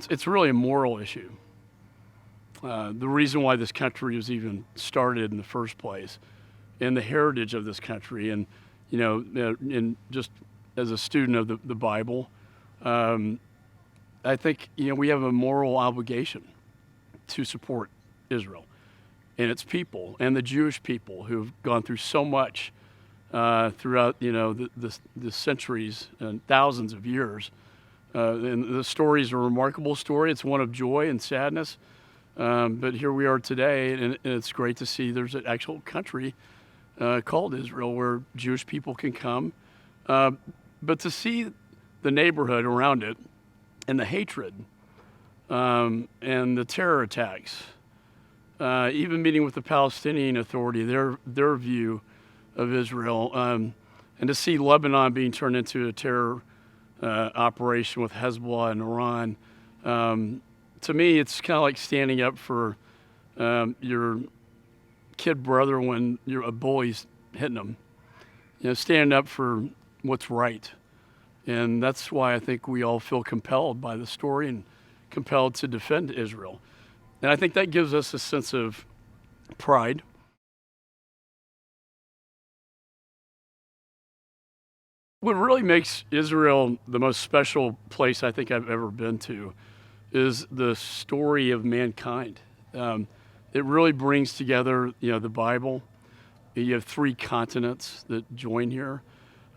It's really a moral issue. The reason why this country was even started in the first place, and the heritage of this country, and and just as a student of the Bible, I think we have a moral obligation to support Israel and its people and the Jewish people who've gone through so much throughout the centuries and thousands of years. And the story is a remarkable story. It's one of joy and sadness. But here we are today, and it's great to see there's an actual country called Israel where Jewish people can come. But to see the neighborhood around it and the hatred and the terror attacks, even meeting with the Palestinian Authority, their view of Israel, and to see Lebanon being turned into a terror operation with Hezbollah and Iran, to me, it's kind of like standing up for your kid brother when a bully's hitting them. Standing up for what's right. And that's why I think we all feel compelled by the story and compelled to defend Israel. And I think that gives us a sense of pride. What really makes Israel the most special place I think I've ever been to is the story of mankind. It really brings together, the Bible. You have 3 continents that join here.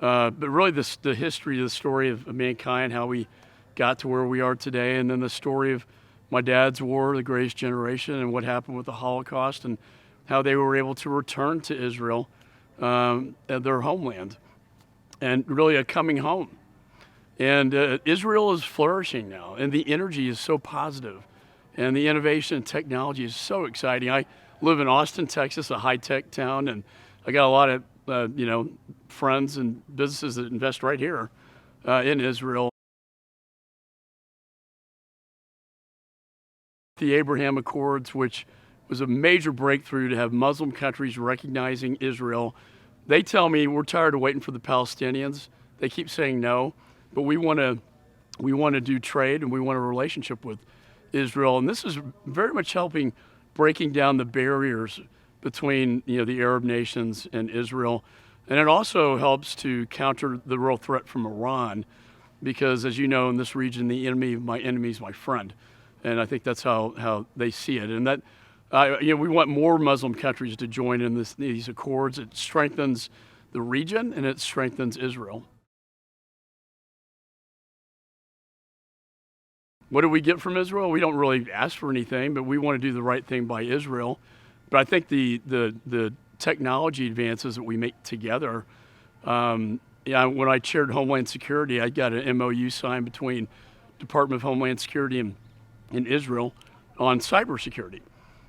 But really the history, the story of mankind, how we got to where we are today, and then the story of my dad's war, the greatest generation, and what happened with the Holocaust, and how they were able to return to Israel, their homeland, and really a coming home. And Israel is flourishing now, and the energy is so positive, and the innovation and technology is so exciting. I live in Austin, Texas, a high-tech town, and I got a lot of friends and businesses that invest right here in Israel. The Abraham Accords, which was a major breakthrough to have Muslim countries recognizing Israel. They tell me we're tired of waiting for the Palestinians. They keep saying no, but we want to do trade, and we want a relationship with Israel. And this is very much helping breaking down the barriers between the Arab nations and Israel. And it also helps to counter the real threat from Iran, because as you know, in this region, the enemy of my enemy is my friend. And I think that's how they see it. And that we want more Muslim countries to join in these accords. It strengthens the region, and it strengthens Israel. What do we get from Israel? We don't really ask for anything, but we want to do the right thing by Israel. But I think the technology advances that we make together, when I chaired Homeland Security, I got an MOU signed between Department of Homeland Security and Israel on cybersecurity.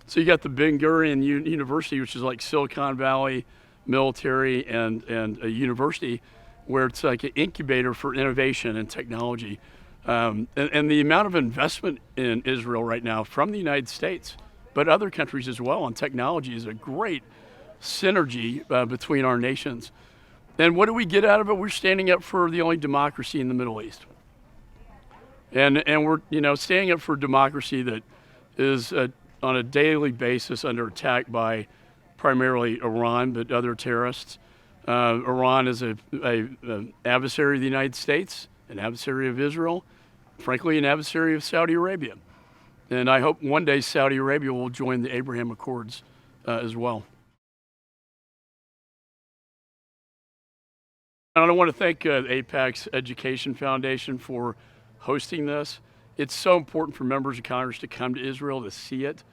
So you got the Ben Gurion University, which is like Silicon Valley military and a university where it's like an incubator for innovation and technology. And the amount of investment in Israel right now from the United States, but other countries as well, on technology is a great synergy between our nations. And what do we get out of it? We're standing up for the only democracy in the Middle East. And we're standing up for democracy that is on a daily basis under attack by primarily Iran, but other terrorists. Iran is an adversary of the United States, an adversary of Israel, frankly, an adversary of Saudi Arabia. And I hope one day Saudi Arabia will join the Abraham Accords as well. And I want to thank AIPAC's Education Foundation for hosting this. It's so important for members of Congress to come to Israel to see it.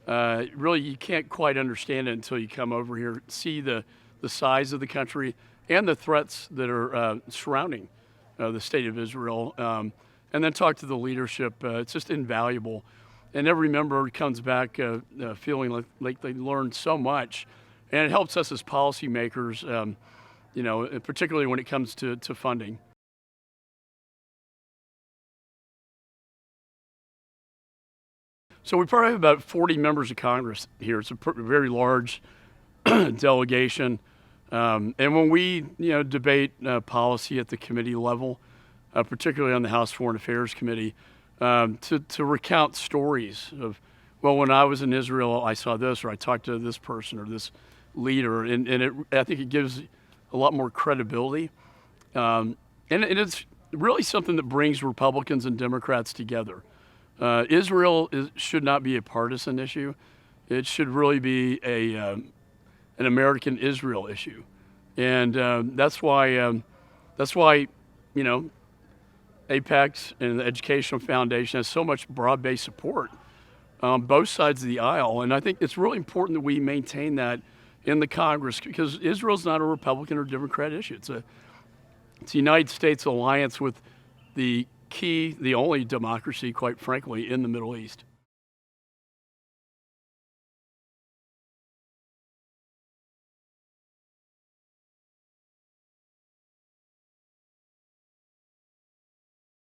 Really, you can't quite understand it until you come over here, see the size of the country and the threats that are surrounding the state of Israel, and then talk to the leadership. It's just invaluable. And every member comes back feeling like they learned so much. And it helps us as policymakers, particularly when it comes to funding. So we probably have about 40 members of Congress here. It's a very large delegation. And when we, debate policy at the committee level, particularly on the House Foreign Affairs Committee, to recount stories of, well, when I was in Israel, I saw this, or I talked to this person or this leader, and I think it gives a lot more credibility. And it's really something that brings Republicans and Democrats together. Israel should not be a partisan issue. It should really be an American Israel issue, and that's why AIPAC and the Educational Foundation has so much broad-based support on both sides of the aisle. And I think it's really important that we maintain that in the Congress, because Israel's not a Republican or Democrat issue. It's a United States alliance with the only democracy, quite frankly, in the Middle East.